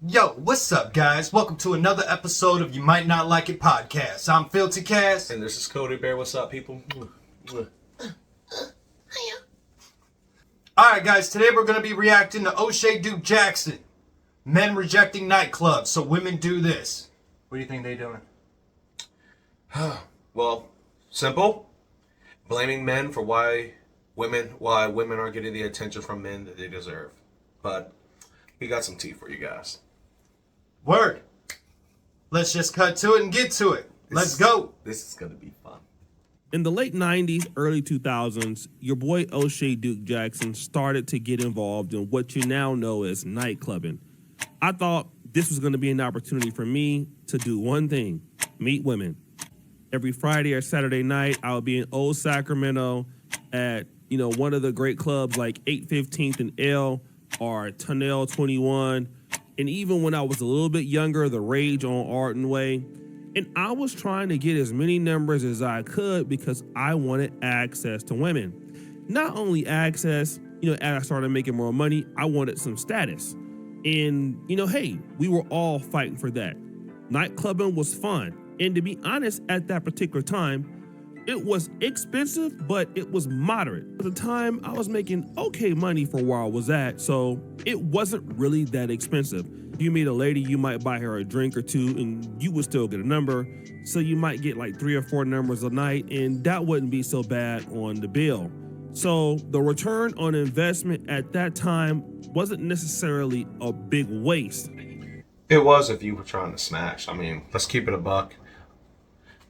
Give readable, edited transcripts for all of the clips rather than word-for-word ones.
Yo, what's up, guys? Welcome to another episode of You Might Not Like It podcast. I'm PhilltCast. And this is KodyBear. What's up, people? Alright, guys, today we're going to be reacting to O'Shea Duke Jackson. Men rejecting nightclubs, so women do this. What do you think they're doing? Well, simple. Blaming men for why women aren't getting the attention from men that they deserve. But we got some tea for you guys. Word. Let's just cut to it and get to it. Let's go. This is going to be fun. In the late 90s, early 2000s, your boy O'Shea Duke Jackson started to get involved in what you now know as nightclubbing. I thought this was going to be an opportunity for me to do one thing: meet women. Every Friday or Saturday night, I would be in Old Sacramento at, one of the great clubs like 815th and L or Tunnel 21. And even when I was a little bit younger, The Rage on Arden Way. And I was trying to get as many numbers as I could because I wanted access to women. Not only access, as I started making more money, I wanted some status. And, hey, we were all fighting for that. Nightclubbing was fun. And to be honest, at that particular time, it was expensive, but it was moderate. At the time, I was making okay money for where I was at, so it wasn't really that expensive. If you meet a lady, you might buy her a drink or two, and you would still get a number. So you might get like 3 or 4 numbers a night, and that wouldn't be so bad on the bill. So the return on investment at that time wasn't necessarily a big waste. It was if you were trying to smash. I mean, let's keep it a buck.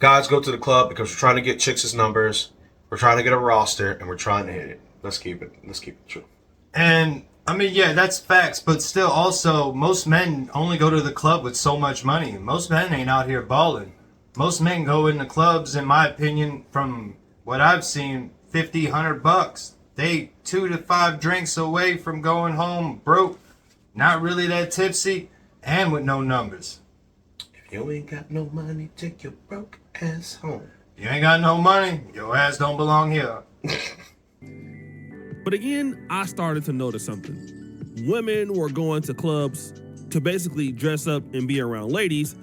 Guys go to the club because we're trying to get chicks' numbers, we're trying to get a roster, and we're trying to hit it. Let's keep it true. And, I mean, yeah, that's facts, but still also, most men only go to the club with so much money. Most men ain't out here balling. Most men go in the clubs, in my opinion, from what I've seen, $50, $100. They 2 to 5 drinks away from going home broke, not really that tipsy, and with no numbers. If you ain't got no money, take your broke ass home. You ain't got no money, your ass don't belong here. But again, I started to notice something. Women were going to clubs to basically dress up and be around ladies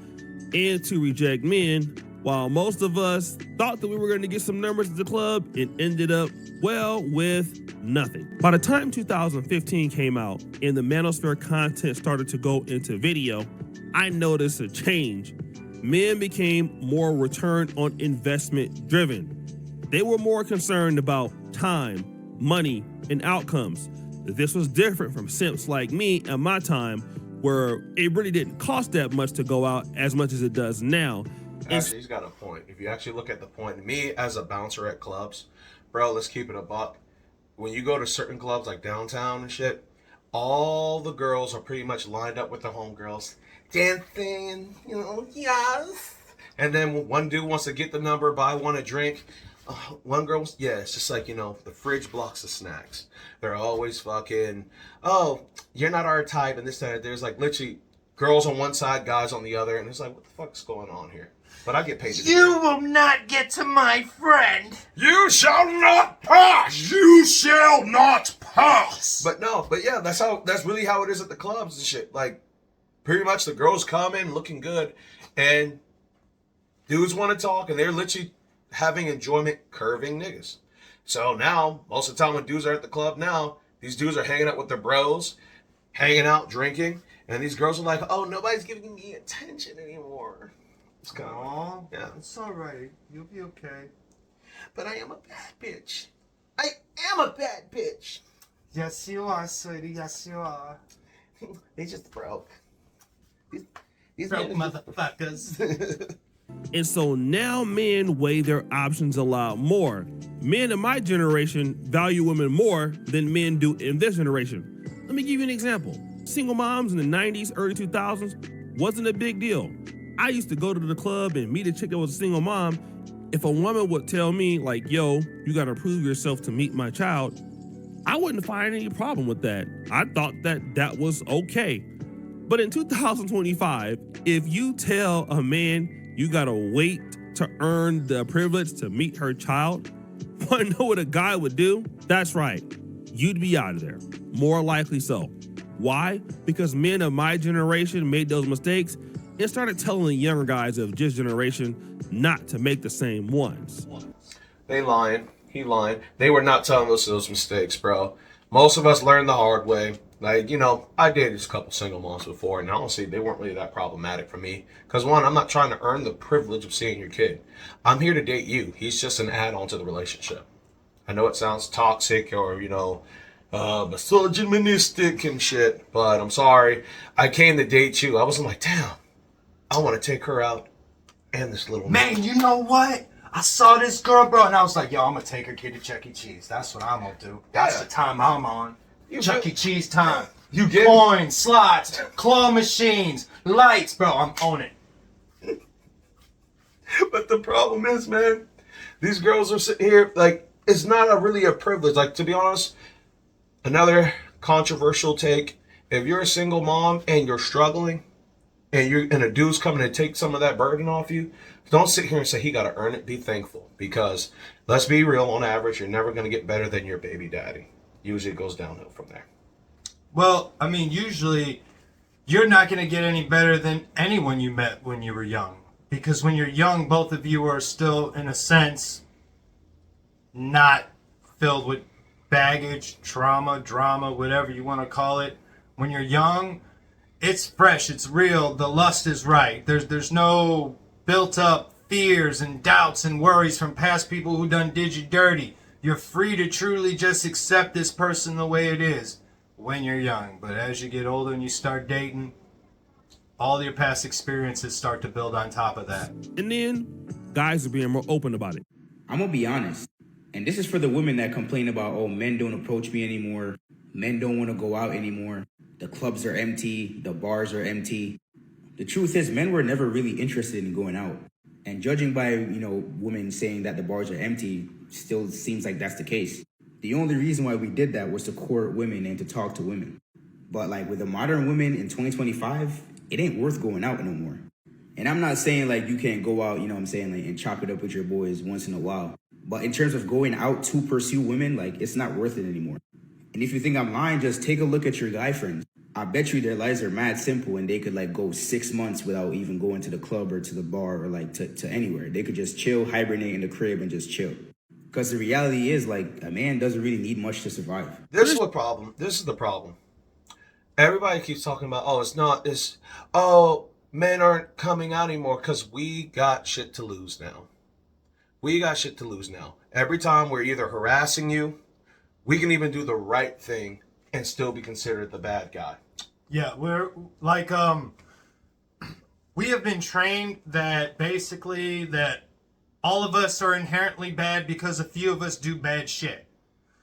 and to reject men, while most of us thought that we were going to get some numbers at the club and ended up, with nothing. By the time 2015 came out and the Manosphere content started to go into video, I noticed a change. Men became more return on investment driven. They were more concerned about time, money, and outcomes. This was different from simps like me at my time, where it really didn't cost that much to go out as much as it does now. Actually, he's got a point. If you actually look at the point, me as a bouncer at clubs, bro, let's keep it a buck. When you go to certain clubs like downtown and shit, all the girls are pretty much lined up with their homegirls, dancing, yes. And then one dude wants to get the number, buy one a drink. One girl, it's just like, the fridge blocks of snacks. They're always fucking, oh, you're not our type, and this, that, there's like literally girls on one side, guys on the other, and it's like, what the fuck's going on here? But I get paid to do You will not get to my friend. You shall not pass! You shall not pass. But yeah, that's really how it is at the clubs and shit. Like, pretty much the girls come in looking good, and dudes want to talk, and they're literally having enjoyment curving niggas. So now, most of the time when dudes are at the club now, these dudes are hanging out with their bros, hanging out, drinking, and these girls are like, oh, nobody's giving me attention anymore. It's kind of, yeah. It's alright. You'll be okay. But I am a bad bitch. I am a bad bitch. Yes, you are, sweetie. Yes, you are. They just broke. These Broke motherfuckers. And so now men weigh their options a lot more. Men in my generation value women more than men do in this generation. Let me give you an example. Single moms in the 90s, early 2000s wasn't a big deal. I used to go to the club and meet a chick that was a single mom. If a woman would tell me like, yo, you gotta prove yourself to meet my child, I wouldn't find any problem with that. I thought that was okay. But in 2025, if you tell a man you gotta wait to earn the privilege to meet her child, wanna know what a guy would do? That's right, you'd be out of there, more likely so. Why? Because men of my generation made those mistakes and started telling the younger guys of this generation not to make the same ones. They lying. He lying. They were not telling us those mistakes, bro. Most of us learned the hard way. Like, you know, I dated a couple single moms before, and honestly, they weren't really that problematic for me. Because, one, I'm not trying to earn the privilege of seeing your kid. I'm here to date you. He's just an add-on to the relationship. I know it sounds toxic or, you know, misogynistic and shit, but I'm sorry. I came to date you. I wasn't like, damn, I want to take her out and this little Man, you know what? I saw this girl, bro, and I was like, yo, I'm gonna take her kid to Chuck E. Cheese. That's what I'm gonna do. That's the time I'm on. Chuck E. Cheese time. You get coins, slots, claw machines, lights, bro. I'm on it. But the problem is, man, these girls are sitting here like it's not really a privilege. Like, to be honest, another controversial take. If you're a single mom and you're struggling, and a dude's coming to take some of that burden off you, don't sit here and say he got to earn it. Be thankful, because let's be real. On average, you're never going to get better than your baby daddy. Usually, it goes downhill from there. Well, I mean, usually you're not going to get any better than anyone you met when you were young. Because when you're young, both of you are still, in a sense, not filled with baggage, trauma, drama, whatever you want to call it. When you're young, it's fresh, it's real, the lust is right. There's no built up fears and doubts and worries from past people who done did you dirty. You're free to truly just accept this person the way it is when you're young. But as you get older and you start dating, all your past experiences start to build on top of that. And then guys are being more open about it. I'm gonna be honest, and this is for the women that complain about, oh, men don't approach me anymore, men don't want to go out anymore, the clubs are empty, the bars are empty. The truth is, men were never really interested in going out. And judging by, women saying that the bars are empty, still seems like that's the case. The only reason why we did that was to court women and to talk to women. But like with the modern women in 2025, it ain't worth going out no more. And I'm not saying like you can't go out, and chop it up with your boys once in a while. But in terms of going out to pursue women, like, it's not worth it anymore. And if you think I'm lying, just take a look at your guy friends. I bet you their lives are mad simple and they could like go 6 months without even going to the club or to the bar or like to anywhere. They could just chill, hibernate in the crib and just chill. Because the reality is, like, a man doesn't really need much to survive. This is the problem. Everybody keeps talking about, men aren't coming out anymore because we got shit to lose now. Every time we're either harassing you, we can even do the right thing and still be considered the bad guy. Yeah, we're like, we have been trained that basically that all of us are inherently bad because a few of us do bad shit.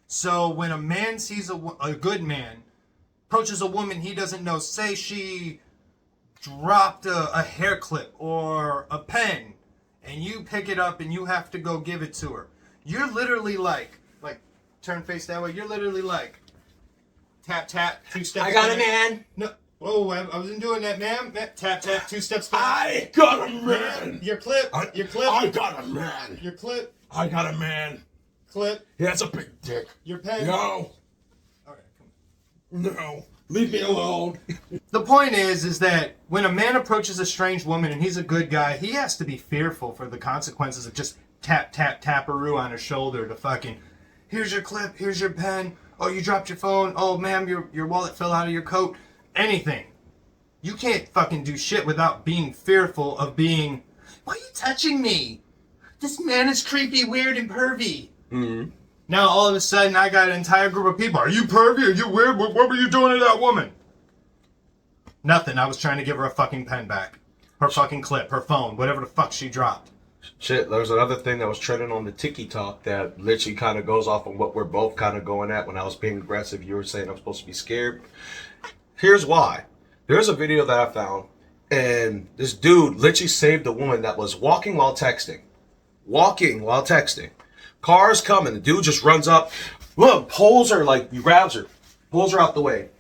So when a man sees a good man approaches a woman he doesn't know, say she dropped a hair clip or a pen, and you pick it up and you have to go give it to her, you're literally like turn face that way, you're literally like tap tap 2 steps. I got back. a man. No, whoa, I wasn't doing that, ma'am. Tap tap 2 steps back. I got a man. Your clip. Your clip. I got a man. Your clip. I got a man. Clip. He has a big dick. Your pen. No. All right, come on. No. Leave me alone. The point is that when a man approaches a strange woman and he's a good guy, he has to be fearful for the consequences of just tap-a-roo on his shoulder to fucking, here's your clip, here's your pen, oh, you dropped your phone, oh, ma'am, your wallet fell out of your coat, anything. You can't fucking do shit without being fearful of being, why are you touching me? This man is creepy, weird, and pervy. Mm-hmm. Now, all of a sudden, I got an entire group of people. Are you pervy? Are you weird? What were you doing to that woman? Nothing. I was trying to give her a fucking pen back. Her fucking clip, her phone, whatever the fuck she dropped. Shit, there's another thing that was trending on the TikTok that literally kind of goes off of what we're both kind of going at. When I was being aggressive, you were saying I'm supposed to be scared. Here's why. There's a video that I found, and this dude literally saved a woman that was walking while texting. Car's coming. The dude just runs up, look, pulls her, like, he grabs her, pulls her out the way.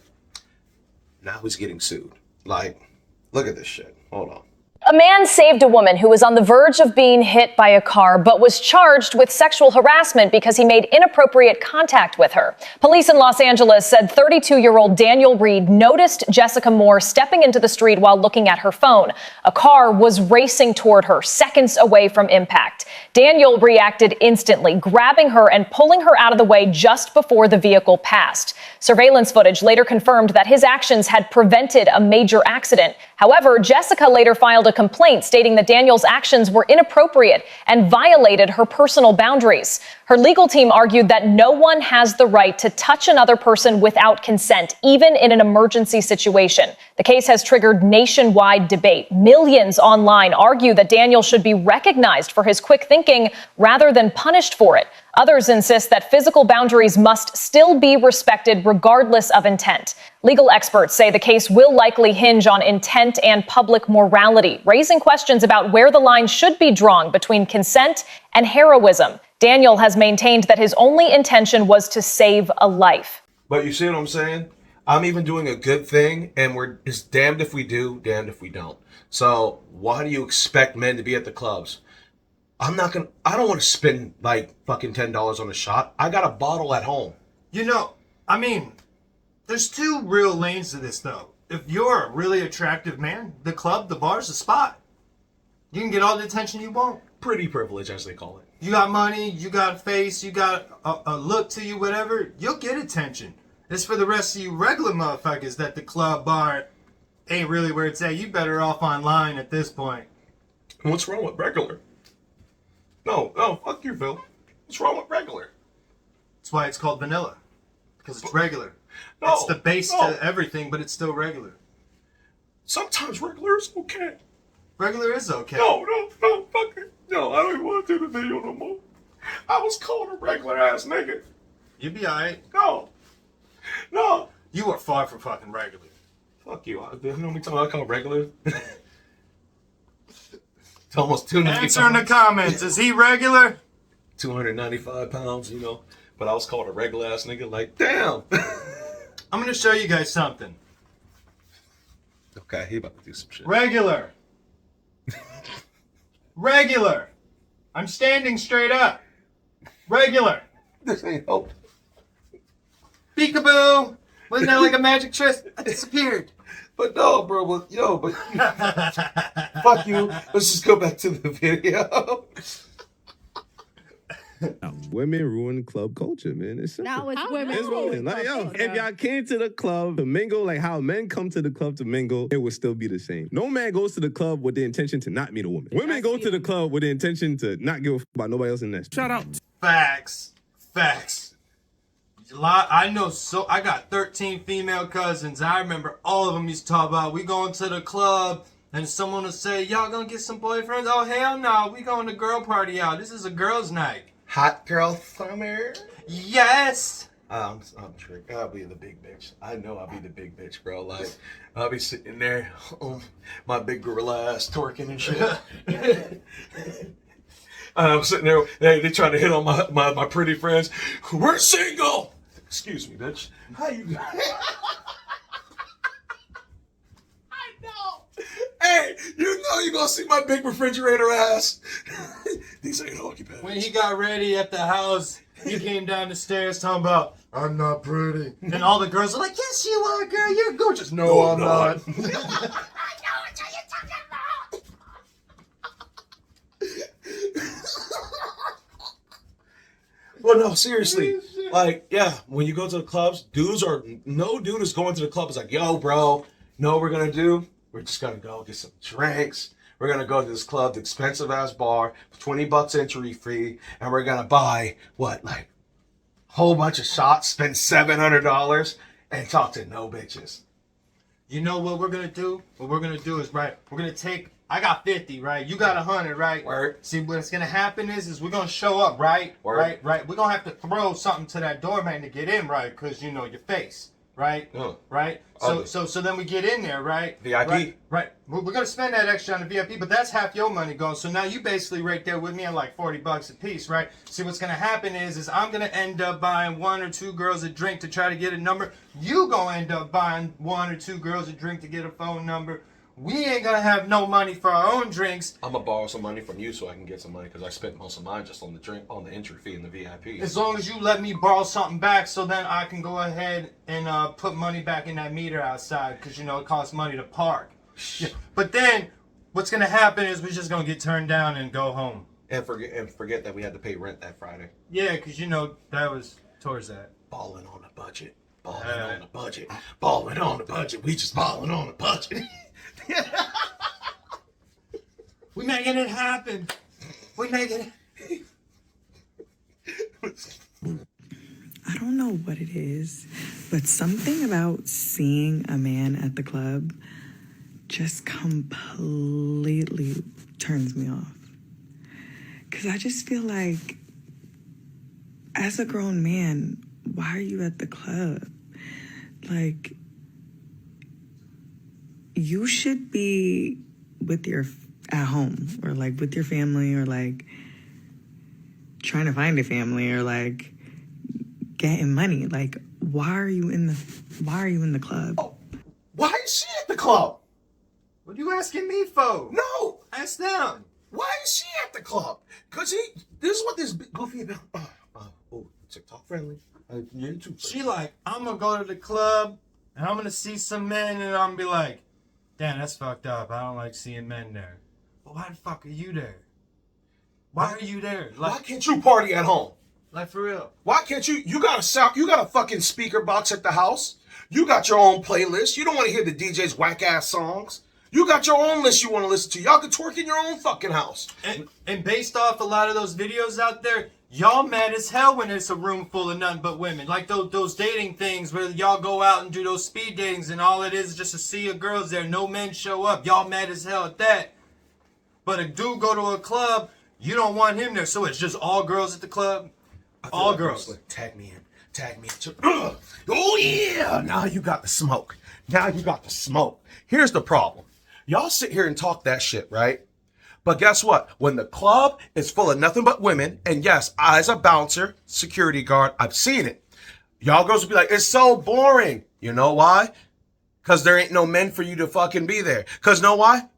Now he's getting sued. Like, look at this shit. Hold on. A man saved a woman who was on the verge of being hit by a car, but was charged with sexual harassment because he made inappropriate contact with her. Police in Los Angeles said 32-year-old Daniel Reed noticed Jessica Moore stepping into the street while looking at her phone. A car was racing toward her, seconds away from impact. Daniel reacted instantly, grabbing her and pulling her out of the way just before the vehicle passed. Surveillance footage later confirmed that his actions had prevented a major accident. However, Jessica later filed a complaint stating that Daniel's actions were inappropriate and violated her personal boundaries. Her legal team argued that no one has the right to touch another person without consent, even in an emergency situation. The case has triggered nationwide debate. Millions online argue that Daniel should be recognized for his quick thinking rather than punished for it. Others insist that physical boundaries must still be respected regardless of intent. Legal experts say the case will likely hinge on intent and public morality, raising questions about where the line should be drawn between consent and heroism. Daniel has maintained that his only intention was to save a life. But you see what I'm saying? I'm even doing a good thing, and it's damned if we do, damned if we don't. So why do you expect men to be at the clubs? I don't want to spend like fucking $10 on a shot. I got a bottle at home. You know, I mean, there's two real lanes to this, though. If you're a really attractive man, the club, the bar's the spot. You can get all the attention you want. Pretty privilege, as they call it. You got money, you got a face, you got a look to you, whatever, you'll get attention. It's for the rest of you regular motherfuckers that the club, bar ain't really where it's at. You better off online at this point. What's wrong with regular? No, fuck you, Phil. What's wrong with regular? That's why it's called vanilla. Because it's regular. No, it's the base to everything, but it's still regular. Sometimes regular is okay. Regular is okay. No, fuck it. No, I don't even want to do the video no more. I was called a regular ass nigga. You be alright. No. You are far from fucking regular. Fuck you. You know how many times I call regular? It's almost 295. Answer in the comments. Is he regular? 295 pounds, you know. But I was called a regular ass nigga. Like, damn. I'm going to show you guys something. Okay, he about to do some shit. Regular. Regular. I'm standing straight up. Regular. This ain't hope. Peekaboo. Wasn't that like a magic trick? I disappeared. But no, bro. Fuck you. Let's just go back to the video. Women ruin club culture, man. It's simple. Now it's women. It's women. Like, yo, if y'all came to the club to mingle, like how men come to the club to mingle, it would still be the same. No man goes to the club with the intention to not meet a woman. Women go to the club with the intention to not give a fuck about nobody else in that. Shout out. Facts. I know, I got 13 female cousins. I remember all of them used to talk about, we going to the club, and someone would say, y'all gonna get some boyfriends? Oh, hell no, we going to girl party out. This is a girl's night. Hot girl summer. Yes. I'm trick. I'll be the big bitch. I know I'll be the big bitch, bro. Like, I'll be sitting there, my big gorilla ass twerking and shit. I'm sitting there, they trying to hit on my pretty friends. We're single. Excuse me, bitch. How you doing? I know. Hey, you know you gonna see my big refrigerator ass. These ain't hockey pads. When he got ready at the house, he came down the stairs talking about, I'm not pretty. And all the girls are like, yes, you are, girl. You're gorgeous. No, I'm not. I know what you're talking about. Well, no, seriously. Like, yeah, when you go to the clubs, no dude is going to the club. It's like, yo, bro, know what we're going to do? We're just going to go get some drinks. We're going to go to this club, the expensive ass bar, $20 entry fee, and we're going to buy, what, like, a whole bunch of shots, spend $700, and talk to no bitches. You know what we're going to do? What we're going to do is, right, we're going to take, I got 50, right? You got 100, right? Word. See, what's going to happen is we're going to show up, right? Word. Right? We're going to have to throw something to that doorman to get in, right? Because, you know, your face, right? Oh. Right? So then we get in there, right? VIP. Right. We're going to spend that extra on the VIP, but that's half your money going. So now you basically right there with me at like $40 a piece, right? See, what's going to happen is I'm going to end up buying 1 or 2 girls a drink to try to get a number. You going to end up buying 1 or 2 girls a drink to get a phone number. we ain't gonna have no money for our own drinks. I'm gonna borrow some money from you so I can get some money because I spent most of mine just on the drink, on the entry fee and the VIP. As long as you let me borrow something back, so then I can go ahead and put money back in that meter outside, because you know it costs money to park. Yeah. But then what's gonna happen is we're just gonna get turned down and go home. And forget that we had to pay rent that Friday. Yeah, because you know that was towards that. Balling on a budget. Balling on a budget. Balling on a budget. We just balling on a budget. We making it happen. We making it. I don't know what it is, but something about seeing a man at the club just completely turns me off. Because I just feel like, as a grown man, why are you at the club? Like, you should be at home, or like with your family, or like trying to find a family, or like getting money. Like, why are you in the club? Oh, why is she at the club? What are you asking me for? No, Ask them. why is she at the club? Cause this is what this goofy about. Oh, TikTok friendly. YouTube friendly. She like, I'm gonna go to the club and I'm gonna see some men and I'm gonna be like, damn, that's fucked up. I don't like seeing men there. But why the fuck are you there? Why are you there? Why can't you party at home? Like for real. Why can't you? You got a fucking speaker box at the house. You got your own playlist. You don't want to hear the DJ's whack ass songs. You got your own list you want to listen to. Y'all can twerk in your own fucking house. And based off a lot of those videos out there, y'all mad as hell when it's a room full of nothing but women. Like those dating things where y'all go out and do those speed datings and all it is just a sea of girls there. No men show up. Y'all mad as hell at that. But a dude go to a club, you don't want him there. So it's just all girls at the club? All like girls. Like, tag me in. Oh yeah! Now you got the smoke. Here's the problem. Y'all sit here and talk that shit, right? But guess what? When the club is full of nothing but women, and yes, I as a bouncer, security guard, I've seen it. Y'all girls will be like, it's so boring. You know why? Because there ain't no men for you to fucking be there. Because know why?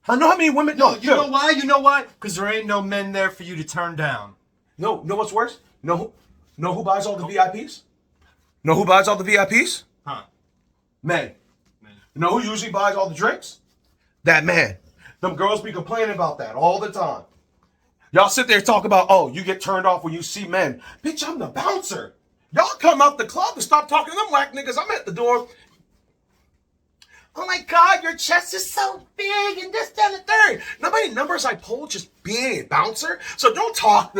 I know how many women... No, you know why? You know why? Because there ain't no men there for you to turn down. No, know what's worse? Know who buys all the VIPs? Know who buys all the VIPs? Huh. Men. You know who usually buys all the drinks? That man. Them girls be complaining about that all the time. Y'all sit there and talk about, oh, you get turned off when you see men. Bitch, I'm the bouncer. Y'all come out the club and stop talking to them whack niggas. I'm at the door. Oh my God, your chest is so big and this, that, and the third. Nobody numbers I pulled just being a bouncer. So don't talk.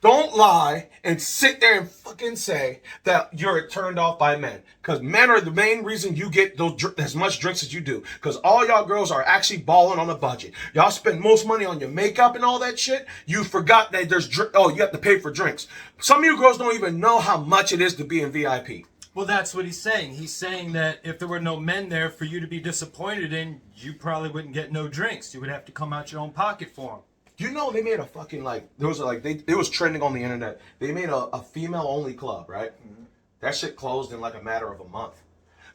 Don't lie and sit there and fucking say that you're turned off by men. Because men are the main reason you get as much drinks as you do. Because all y'all girls are actually balling on a budget. Y'all spend most money on your makeup and all that shit. You forgot that you have to pay for drinks. Some of you girls don't even know how much it is to be in VIP. Well, that's what he's saying. He's saying that if there were no men there for you to be disappointed in, you probably wouldn't get no drinks. You would have to come out your own pocket for them. You know they made a fucking it was trending on the internet. They made a female only club, right? Mm-hmm. That shit closed in like a matter of a month.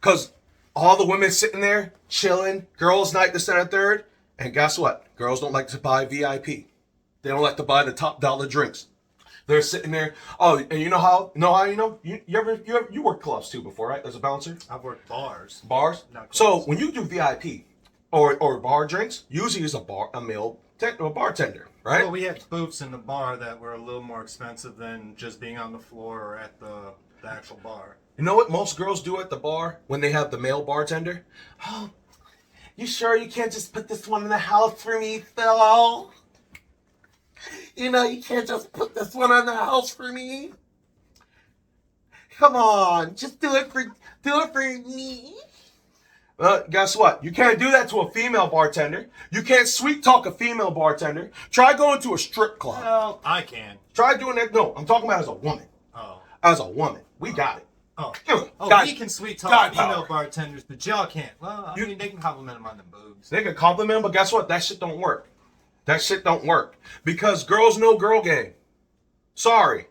Cause all the women sitting there chilling, girls night, this and that, third, and guess what? Girls don't like to buy VIP. They don't like to buy the top dollar drinks. They're sitting there. Oh, and you know how you know? You worked clubs too before, right? As a bouncer? I've worked bars. Bars? Not clubs. So when you do VIP or bar drinks, usually it's a male bartender, right? Well, we had booths in the bar that were a little more expensive than just being on the floor or at the actual bar. You know what most girls do at the bar when they have the male bartender? Oh, you sure you can't just put this one in the house for me, Phil? You know, you can't just put this one in the house for me. Come on, just do it for me. Guess what? You can't do that to a female bartender. You can't sweet talk a female bartender. Try going to a strip club. Well, I can. Try doing that. No, I'm talking about as a woman. Oh. As a woman. We got it. Oh. God, we can sweet talk God female power. bartenders, but y'all can't. Well, I mean, they can compliment them on the boobs. They can compliment them, but guess what? That shit don't work. That shit don't work. Because girls know girl game. Sorry.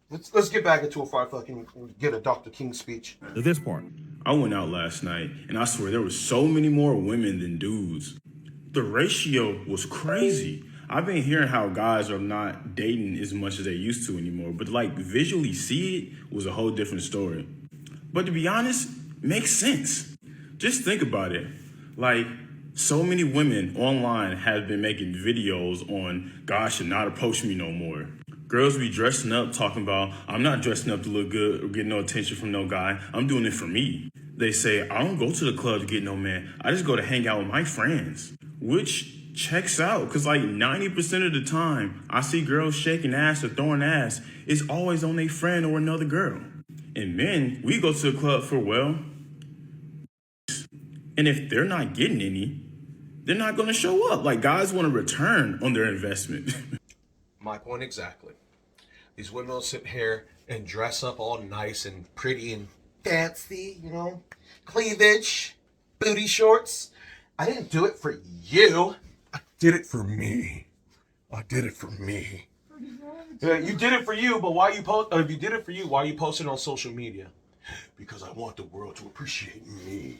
Let's get back into it before I fucking get a Dr. King speech. This part. I went out last night, and I swear there were so many more women than dudes. The ratio was crazy. I've been hearing how guys are not dating as much as they used to anymore, but like visually see it was a whole different story. But to be honest, makes sense. Just think about it. Like, so many women online have been making videos on guys should not approach me no more. Girls be dressing up talking about, I'm not dressing up to look good or get no attention from no guy. I'm doing it for me. They say, I don't go to the club to get no man. I just go to hang out with my friends. Which checks out, because like 90% of the time I see girls shaking ass or throwing ass, it's always on a friend or another girl. And men, we go to the club for, well, and if they're not getting any, they're not going to show up. Like, guys want to return on their investment. My point exactly. These women will sit here and dress up all nice and pretty and fancy, you know, cleavage, booty shorts. I didn't do it for you. I did it for me. I did it for me. Yeah, you did it for you, but why you post? If you did it for you, why are you posting on social media? Because I want the world to appreciate me.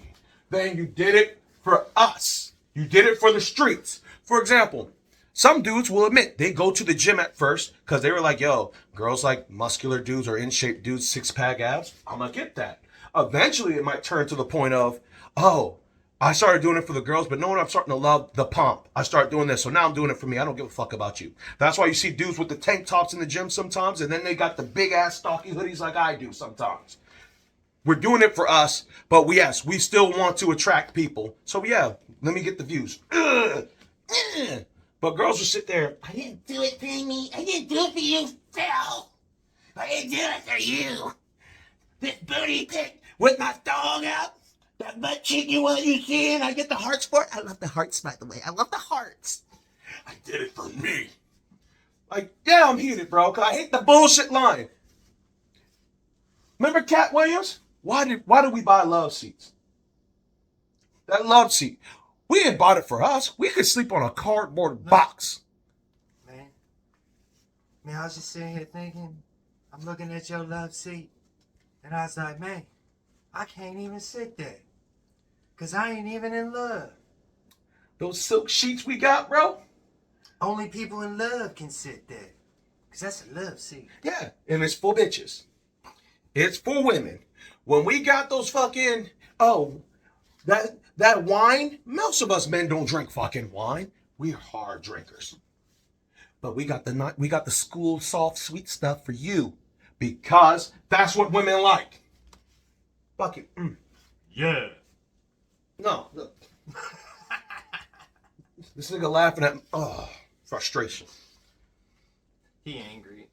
Then you did it for us. You did it for the streets. For example, some dudes will admit they go to the gym at first because they were like, yo, girls like muscular dudes or in shape dudes, six-pack abs. I'm gonna get that. Eventually, it might turn to the point of, oh, I started doing it for the girls, but no, I'm starting to love the pump. I start doing this, so now I'm doing it for me. I don't give a fuck about you. That's why you see dudes with the tank tops in the gym sometimes, and then they got the big-ass stocky hoodies like I do sometimes. We're doing it for us, but yes, we still want to attract people. So yeah, let me get the views. But girls will sit there, I didn't do it for me. I didn't do it for you, Phil. I didn't do it for you. This booty pic with my dog out. That butt cheek you seeing? I get the hearts for it. I love the hearts, by the way. I love the hearts. I did it for me. Like, yeah, I'm heated, bro, because I hate the bullshit line. Remember Cat Williams? Why did we buy love seats? That love seat. We didn't buy it for us. We could sleep on a cardboard box. Man, I was just sitting here thinking, I'm looking at your love seat, and I was like, man, I can't even sit there. Because I ain't even in love. Those silk sheets we got, bro? Only people in love can sit there. Because that's a love seat. Yeah, and it's for bitches. It's for women. When we got those fucking, that wine, most of us men don't drink fucking wine. We're hard drinkers. But we got the school soft sweet stuff for you. Because that's what women like. Fuck it. Yeah. No, look. This nigga laughing at me. Oh, frustration. He angry.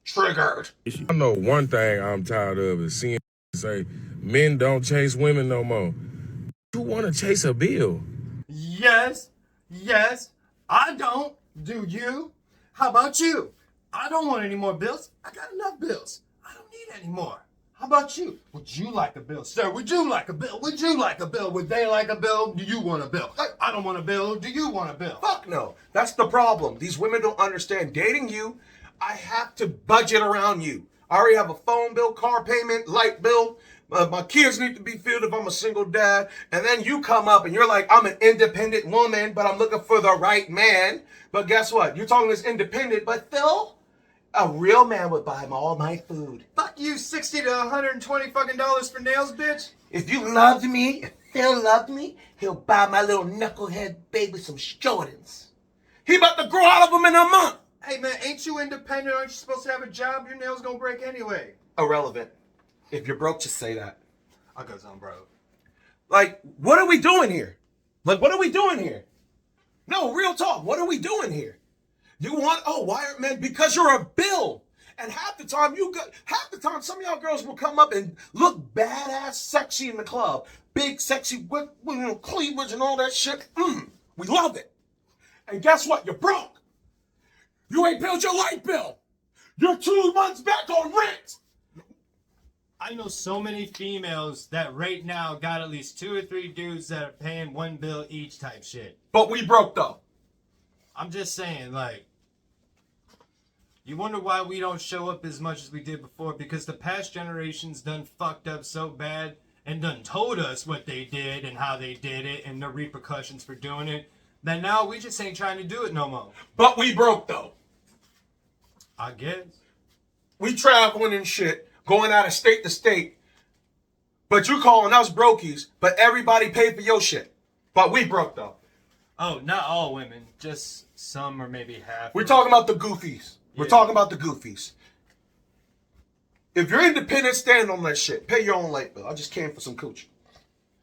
Triggered. I know one thing I'm tired of is seeing say men don't chase women no more. You want to chase a bill? Yes, I don't. Do you? How about you? I don't want any more bills. I got enough bills. I don't need any more. How about you? Would you like a bill, sir? Would you like a bill? Would you like a bill? Would they like a bill? Do you want a bill? I don't want a bill. Do you want a bill? Fuck no. That's the problem. These women don't understand. Dating you, I have to budget around you. I already have a phone bill, car payment, light bill. My kids need to be filled if I'm a single dad. And then you come up and you're like, I'm an independent woman, but I'm looking for the right man. But guess what? You're talking this independent, but Phil, a real man would buy all my food. Fuck you, $60 to $120 fucking dollars for nails, bitch. If you loved me, if Phil loved me, he'll buy my little knucklehead baby some Jordans. He about to grow out of them in a month. Hey man, ain't you independent? Aren't you supposed to have a job? Your nails gonna break anyway. Irrelevant. If you're broke, just say that. I goes on broke. Like, what are we doing here? Like, what are we doing here? No, real talk. What are we doing here? You want, why aren't men? Because you're a bill. And half the time some of y'all girls will come up and look badass sexy in the club. Big sexy with cleavage and all that shit. We love it. And guess what? You're broke. You ain't paid your light bill. You're 2 months back on rent. I know so many females that right now got at least 2 or 3 dudes that are paying one bill each type shit. But we broke though. I'm just saying, like, You wonder why we don't show up as much as we did before, because the past generations done fucked up so bad and done told us what they did and how they did it and the repercussions for doing it, that now we just ain't trying to do it no more. But we broke, though. I guess. We traveling and shit, going out of state to state. But you calling us brokies, but everybody paid for your shit. But we broke, though. Oh, not all women. Just some or maybe half. We're talking about the goofies. We're talking about the goofies. If you're independent, stand on that shit. Pay your own light bill. I just came for some coochie.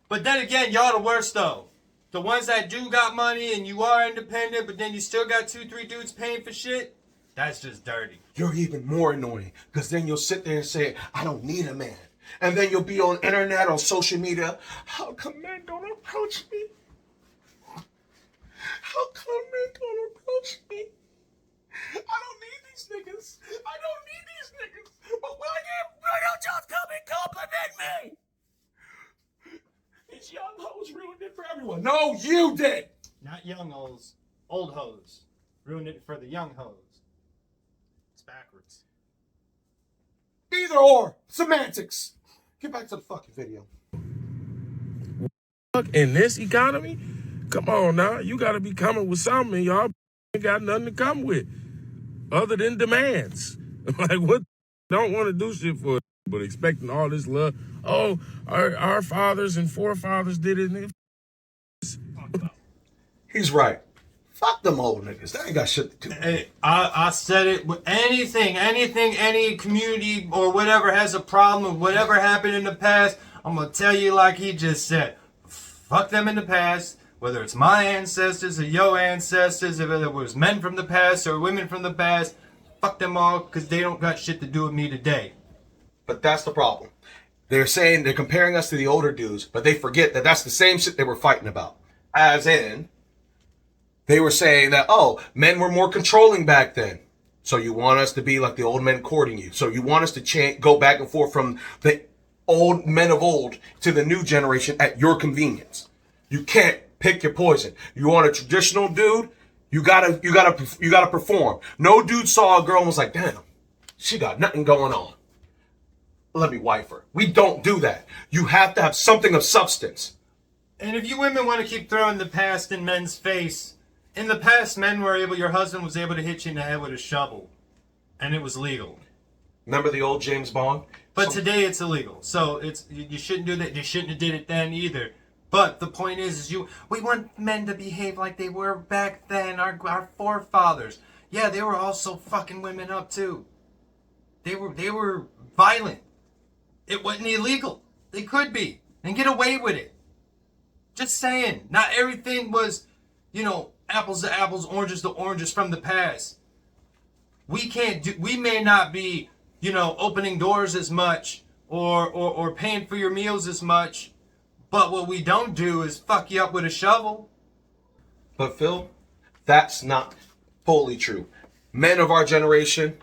But then again, y'all the worst, though. The ones that do got money and you are independent, but then you still got 2-3 dudes paying for shit, that's just dirty. You're even more annoying, because then you'll sit there and say, I don't need a man. And then you'll be on internet, on social media. How come men don't approach me? How come men don't approach me? I don't need these niggas. I don't need these niggas. But when I get, why don't y'all come and compliment me? These young hoes ruined it for everyone. No, you did. Not young hoes, old hoes. Ruined it for the young hoes. It's backwards. Either or. Semantics. Get back to the fucking video. In this economy, come on now. You got to be coming with something. Y'all ain't got nothing to come with other than demands. Like, what? Don't want to do shit for it, but expecting all this love. Oh, our fathers and forefathers did it. He's right. Fuck them old niggas. They ain't got shit to do. Hey, I said it with anything, any community or whatever has a problem with whatever happened in the past, I'm going to tell you like he just said. Fuck them in the past, whether it's my ancestors or your ancestors, if it was men from the past or women from the past, fuck them all, because they don't got shit to do with me today. But that's the problem. They're saying, they're comparing us to the older dudes, but they forget that that's the same shit they were fighting about. As in, they were saying that, oh, men were more controlling back then. So you want us to be like the old men courting you. So you want us to go back and forth from the old men of old to the new generation at your convenience. You can't pick your poison. You want a traditional dude, you gotta perform. No dude saw a girl and was like, damn, she got nothing going on. Let me wife her. We don't do that. You have to have something of substance. And if you women want to keep throwing the past in men's face, in the past, your husband was able to hit you in the head with a shovel. And it was legal. Remember the old James Bond? But today it's illegal. So you shouldn't do that. You shouldn't have did it then either. But the point is we want men to behave like they were back then, our forefathers. Yeah, they were also fucking women up too. They were violent. It wasn't illegal. They could be and get away with it. Just saying. Not everything was, apples to apples, oranges to oranges from the past. We may not be, opening doors as much or paying for your meals as much, but what we don't do is fuck you up with a shovel. But Phil, that's not fully true. Men of our generation,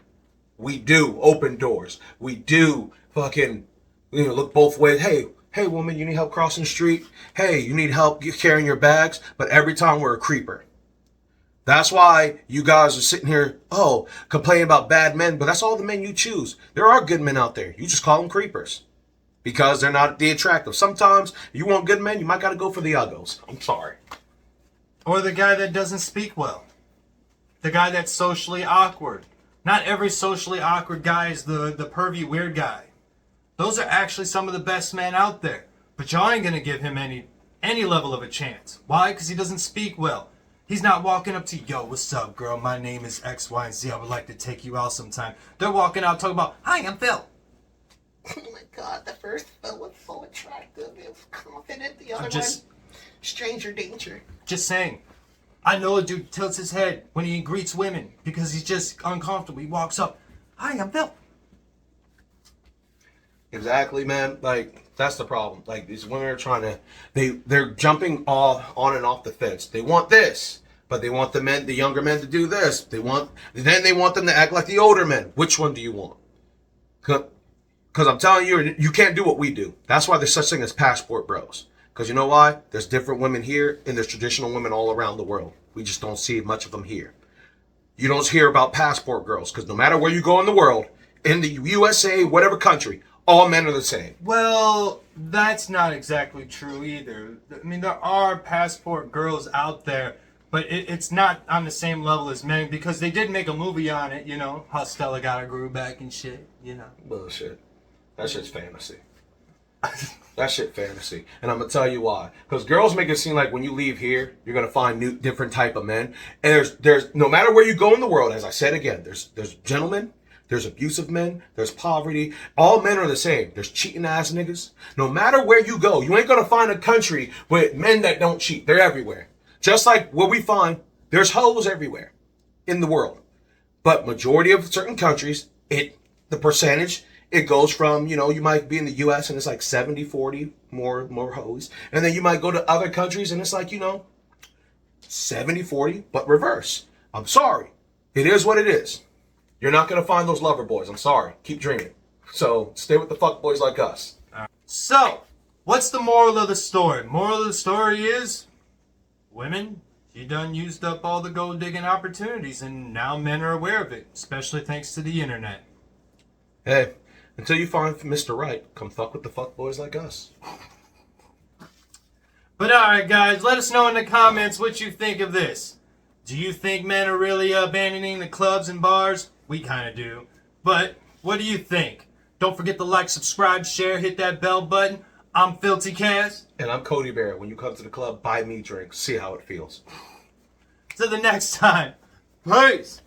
we do open doors. We do fucking, look both ways. Hey, woman, you need help crossing the street? Hey, you need help carrying your bags? But every time we're a creeper. That's why you guys are sitting here, complaining about bad men, but that's all the men you choose. There are good men out there. You just call them creepers because they're not the attractive. Sometimes you want good men, you might got to go for the uggos. I'm sorry. Or the guy that doesn't speak well. The guy that's socially awkward. Not every socially awkward guy is the pervy weird guy. Those are actually some of the best men out there. But y'all ain't going to give him any level of a chance. Why? Because he doesn't speak well. He's not walking up to you, yo, what's up, girl? My name is X, Y, and Z. I would like to take you out sometime. They're walking out talking about, hi, I'm Phil. Oh my God, the first one was so attractive. It was confident. The other one, stranger danger. Just saying. I know a dude tilts his head when he greets women because he's just uncomfortable. He walks up, hi, I'm Phil. Exactly, man. Like, that's the problem. Like, these women are trying to, they're jumping on and off the fence. They want this, but they want the younger men to do this. Then they want them to act like the older men. Which one do you want? Because I'm telling you, you can't do what we do. That's why there's such thing as passport bros. Because you know why? There's different women here, and there's traditional women all around the world. We just don't see much of them here. You don't hear about passport girls, because no matter where you go in the world, in the USA, whatever country, all men are the same. Well, that's not exactly true either. I mean, there are passport girls out there, but it's not on the same level as men, because they did make a movie on it, you know, how Stella got her groove back and shit, you know. Bullshit. That shit's fantasy. That shit fantasy. And I'm going to tell you why. Because girls make it seem like when you leave here, you're going to find different type of men. And there's no matter where you go in the world, as I said again, there's gentlemen, there's abusive men, there's poverty. All men are the same. There's cheating ass niggas. No matter where you go, you ain't going to find a country with men that don't cheat. They're everywhere. Just like what we find, there's hoes everywhere in the world. But majority of certain countries, the percentage, it goes from, you know, you might be in the US and it's like 70-40 more hoes. And then you might go to other countries and it's like, you know, 70-40, but reverse. I'm sorry. It is what it is. You're not going to find those lover boys. I'm sorry. Keep dreaming. So stay with the fuck boys like us. So, what's the moral of the story? Moral of the story is, women, you done used up all the gold digging opportunities, and now men are aware of it, especially thanks to the internet. Hey, until you find Mr. Right, come fuck with the fuck boys like us. But alright guys, let us know in the comments what you think of this. Do you think men are really abandoning the clubs and bars? We kinda do. But what do you think? Don't forget to like, subscribe, share, hit that bell button. I'm PhilltCast. And I'm KodyBear. When you come to the club, buy me drinks. See how it feels. Till the next time. Peace.